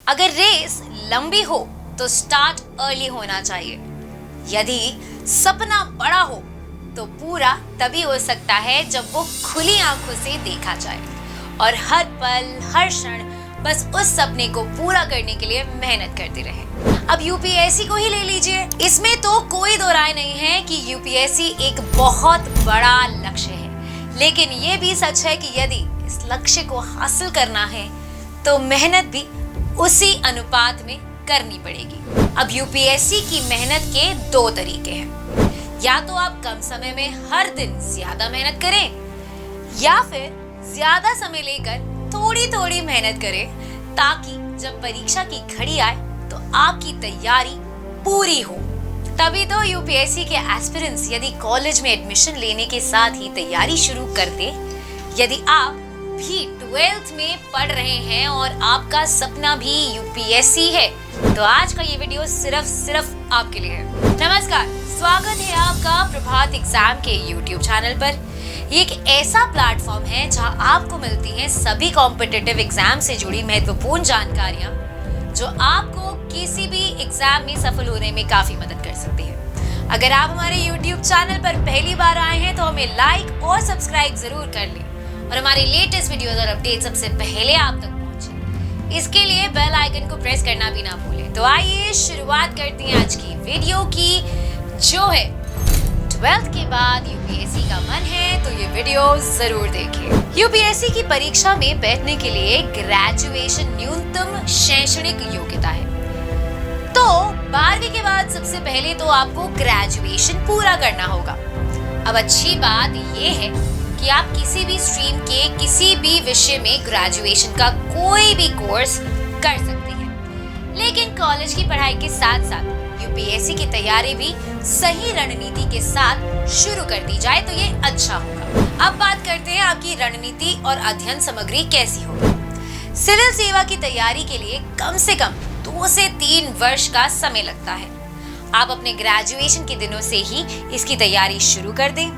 अगर रेस लंबी हो तो स्टार्ट अर्ली होना चाहिए। यदि सपना बड़ा हो तो पूरा तभी हो सकता है जब वो खुली आंखों से देखा जाए और हर पल हर क्षण बस उस सपने को पूरा करने के लिए मेहनत करते रहे। अब यूपीएससी को ही ले लीजिए, इसमें तो कोई दो राय नहीं है कि यूपीएससी एक बहुत बड़ा लक्ष्य है, लेकिन ये भी सच है कि यदि इस लक्ष्य को हासिल करना है तो मेहनत भी उसी अनुपात में करनी पड़ेगी। अब यूपीएससी की मेहनत के दो तरीके हैं, या तो आप कम समय में हर दिन ज्यादा मेहनत करें या फिर ज्यादा समय लेकर थोड़ी थोड़ी मेहनत करें, ताकि जब परीक्षा की घड़ी आए तो आपकी तैयारी पूरी हो। तभी तो यूपीएससी के एस्पिरेंट्स यदि कॉलेज में एडमिशन लेने के साथ ही तैयारी शुरू कर दे, यदि आप भी 12th में पढ़ रहे हैं और आपका सपना भी यूपीएससी है, तो आज का ये वीडियो सिर्फ आपके लिए है। नमस्कार, स्वागत है आपका प्रभात एग्जाम के YouTube चैनल पर। ये एक ऐसा प्लेटफॉर्म है जहां आपको मिलती हैं सभी कॉम्पिटिटिव एग्जाम से जुड़ी महत्वपूर्ण जानकारियां, जो आपको किसी भी एग्जाम में सफल होने में काफी मदद कर सकती है। अगर आप हमारे YouTube चैनल पर पहली बार आए हैं तो हमें लाइक और सब्सक्राइब जरूर कर लें और हमारे लेटेस्ट वीडियोस और अपडेट सबसे पहले आप तक पहुंचे। इसके लिए बेल आइकन को प्रेस करना भी ना भूलें। तो आइए शुरुआत करते हैं आज की वीडियो की, जो है 12th के बाद यूपीएससी का मन है तो ये वीडियो जरूर देखें। यूपीएससी की परीक्षा में बैठने के लिए ग्रेजुएशन न्यूनतम शैक्षणिक योग्यता है, तो 12वीं के बाद सबसे पहले तो आपको ग्रेजुएशन पूरा करना होगा। अब अच्छी बात ये है कि आप किसी भी स्ट्रीम के किसी भी विषय में ग्रेजुएशन का कोई भी कोर्स कर सकते हैं, लेकिन कॉलेज की पढ़ाई के साथ साथ यूपीएससी की तैयारी भी सही रणनीति के साथ शुरू कर दी जाए तो ये अच्छा होगा। अब बात करते हैं आपकी रणनीति और अध्ययन सामग्री कैसी होगी। सिविल सेवा की तैयारी के लिए कम से कम 2 से 3 वर्ष का समय लगता है। आप अपने ग्रेजुएशन के दिनों से ही इसकी तैयारी शुरू कर दें।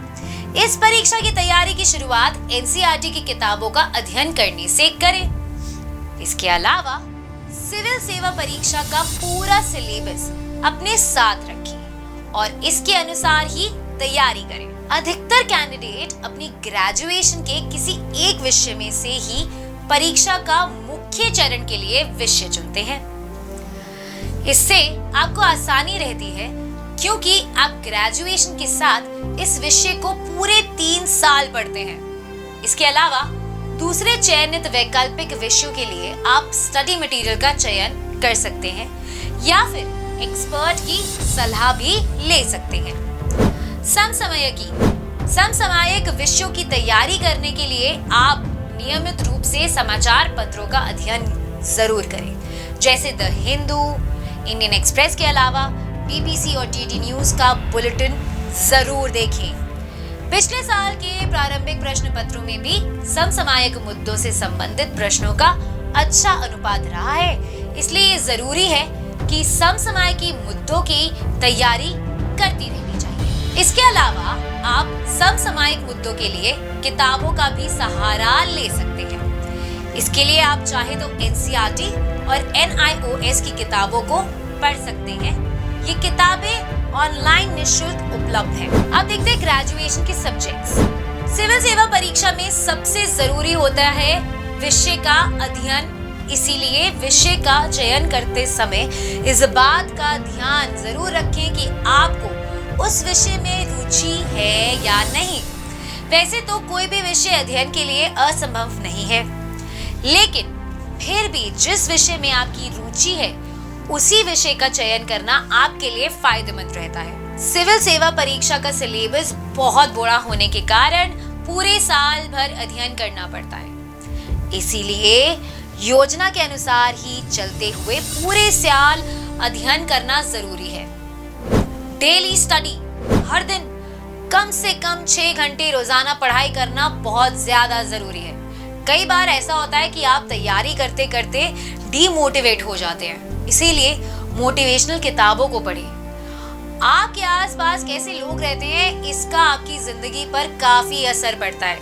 इस परीक्षा की तैयारी की शुरुआत एनसीईआरटी की किताबों का अध्ययन करने से करें। इसके अलावा सिविल सेवा परीक्षा का पूरा सिलेबस अपने साथ रखें और इसके अनुसार ही तैयारी करें। अधिकतर कैंडिडेट अपनी ग्रेजुएशन के किसी एक विषय में से ही परीक्षा का मुख्य चरण के लिए विषय चुनते हैं। इससे आपको आसानी रहती है, क्योंकि आप ग्रेजुएशन के साथ इस विषय को पूरे 3 साल पढ़ते हैं। इसके अलावा दूसरे चयनित वैकल्पिक विषयों के लिए आप स्टडी मटेरियल का चयन कर सकते हैं या फिर एक्सपर्ट की सलाह भी ले सकते हैं। समसामयिक विषयों की तैयारी करने के लिए आप नियमित रूप से समाचार पत्रों का अध्ययन जरूर करें, जैसे द हिंदू, इंडियन एक्सप्रेस के अलावा बीबीसी और डीडी न्यूज का बुलेटिन जरूर देखें। पिछले साल के प्रारंभिक प्रश्न पत्रों में भी समसामयिक मुद्दों से संबंधित प्रश्नों का अच्छा अनुपात रहा है, इसलिए ये जरूरी है कि समसामयिक मुद्दों की तैयारी करती रहनी चाहिए। इसके अलावा आप समसामयिक मुद्दों के लिए किताबों का भी सहारा ले सकते हैं। इसके लिए आप चाहे तो एनसीईआरटी और एनआईओएस की किताबों को पढ़ सकते हैं। ये किताबें ऑनलाइन निःशुल्क उपलब्ध हैं। अब देखते हैं ग्रेजुएशन के सब्जेक्ट्स। सिविल सेवा परीक्षा में सबसे जरूरी होता है विषय का अध्ययन, इसीलिए विषय का चयन करते समय इस बात का ध्यान जरूर रखें कि आपको उस विषय में रुचि है या नहीं। वैसे तो कोई भी विषय अध्ययन के लिए असंभव नहीं है, लेकिन फिर भी जिस विषय में आपकी रुचि है उसी विषय का चयन करना आपके लिए फायदेमंद रहता है। सिविल सेवा परीक्षा का सिलेबस बहुत बड़ा होने के कारण पूरे साल भर अध्ययन करना पड़ता है, इसीलिए योजना के अनुसार ही चलते हुए पूरे साल अध्ययन करना जरूरी है। डेली स्टडी, हर दिन कम से कम 6 घंटे रोजाना पढ़ाई करना बहुत ज्यादा जरूरी है। कई बार ऐसा होता है कि आप तैयारी करते करते डीमोटिवेट हो जाते हैं, इसीलिए मोटिवेशनल किताबों को पढ़ें। आपके आसपास कैसे लोग रहते हैं, इसका आपकी जिंदगी पर काफी असर पड़ता है।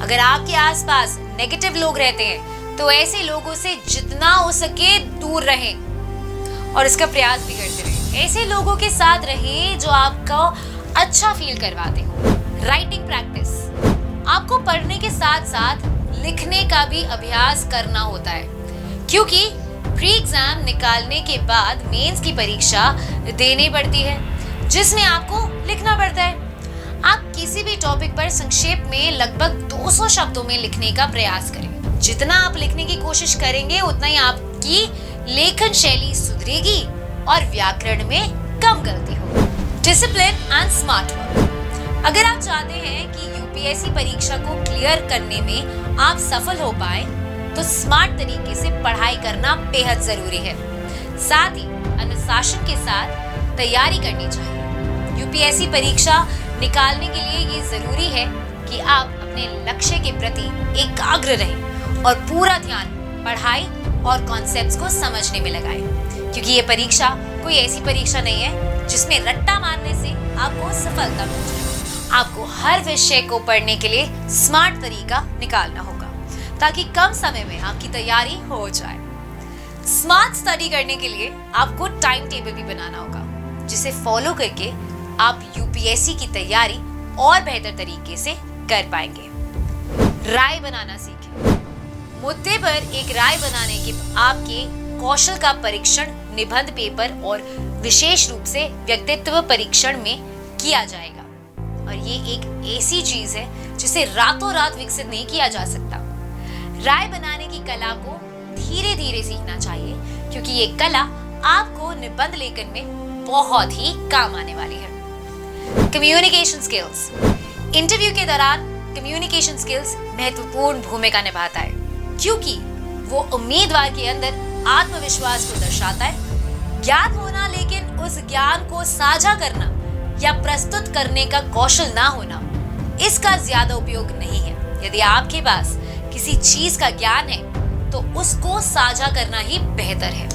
अगर आपके आसपास नेगेटिव लोग रहते हैं तो ऐसे लोगों से जितना हो सके दूर रहें और इसका प्रयास भी करते रहें। ऐसे लोगों के साथ रहें जो आपको अच्छा फील करवाते हो। राइटिंग प्रैक्टिस, आपको पढ़ने के साथ साथ लिखने का भी अभ्यास करना होता है, क्योंकि प्री एग्जाम निकालने के बाद मेंस की परीक्षा देनी पड़ती है, जिसमें आपको लिखना पड़ता है। आप किसी भी टॉपिक पर संक्षेप में लगभग 200 शब्दों में लिखने का प्रयास करें। जितना आप लिखने की कोशिश करेंगे उतना ही आपकी लेखन शैली सुधरेगी और व्याकरण में कम गलती होगी। डिसिप्लिन एंड स्मार्ट वर्क, अगर आप चाहते हैं कि यूपीएससी परीक्षा को क्लियर करने में आप सफल हो पाए तो स्मार्ट तरीके से पढ़ाई करना बेहद जरूरी है। साथ ही अनुशासन के साथ तैयारी करनी चाहिए। यूपीएससी परीक्षा निकालने के लिए ये जरूरी है कि आप अपने लक्ष्य के प्रति एकाग्र रहें और पूरा ध्यान पढ़ाई और कॉन्सेप्ट्स को समझने में लगाएं, क्योंकि ये परीक्षा कोई ऐसी परीक्षा नहीं है जिसमें रट्टा मारने से आपको सफलता मिल जाए। आपको हर विषय को पढ़ने के लिए स्मार्ट तरीका निकालना होगा ताकि कम समय में आपकी तैयारी हो जाए। स्मार्ट स्टडी करने के लिए आपको टाइम टेबल भी बनाना होगा, जिसे फॉलो करके आप यूपीएससी की तैयारी और बेहतर तरीके से कर पाएंगे। राय बनाना सीखें। मुद्दे पर एक राय बनाने के आपके कौशल का परीक्षण निबंध पेपर और विशेष रूप से व्यक्तित्व परीक्षण में किया जाएगा, और ये एक ऐसी चीज है जिसे रातों रात विकसित नहीं किया जा सकता। राय बनाने की कला को धीरे धीरे सीखना चाहिए, क्योंकि ये कला आपको निबंध लेखन में बहुत ही काम आने वाली है। कम्युनिकेशन स्किल्स, इंटरव्यू के दौरान कम्युनिकेशन स्किल्स महत्वपूर्ण भूमिका निभाता है, क्योंकि वो उम्मीदवार के अंदर आत्मविश्वास को दर्शाता है। ज्ञान होना लेकिन उस ज्ञान को साझा करना या प्रस्तुत करने का कौशल ना होना, इसका ज्यादा उपयोग नहीं है। यदि आपके पास किसी चीज का ज्ञान है तो उसको साझा करना ही बेहतर है।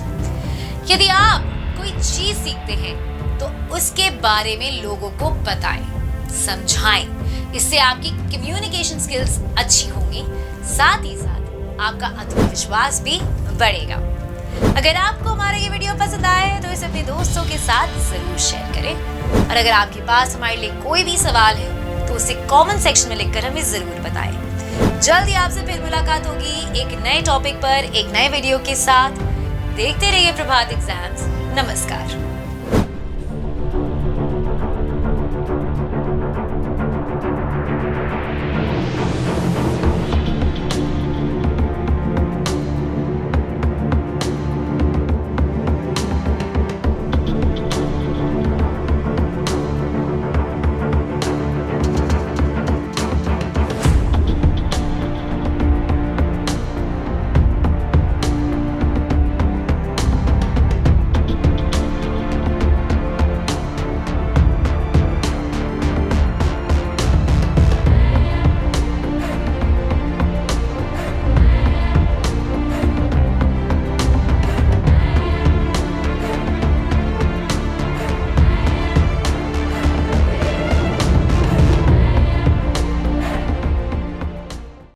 यदि आप कोई चीज सीखते हैं तो उसके बारे में लोगों को बताएं, समझाएं। इससे आपकी कम्युनिकेशन स्किल्स अच्छी होंगी, साथ ही साथ आपका आत्मविश्वास भी बढ़ेगा। अगर आपको हमारा ये वीडियो पसंद आए तो इसे अपने दोस्तों के साथ जरूर शेयर करें, और अगर आपके पास हमारे लिए कोई भी सवाल है तो उसे कमेंट सेक्शन में लिखकर हमें जरूर बताएं। जल्दी आपसे फिर मुलाकात होगी एक नए टॉपिक पर, एक नए वीडियो के साथ। देखते रहिए प्रभात एग्जाम्स। नमस्कार।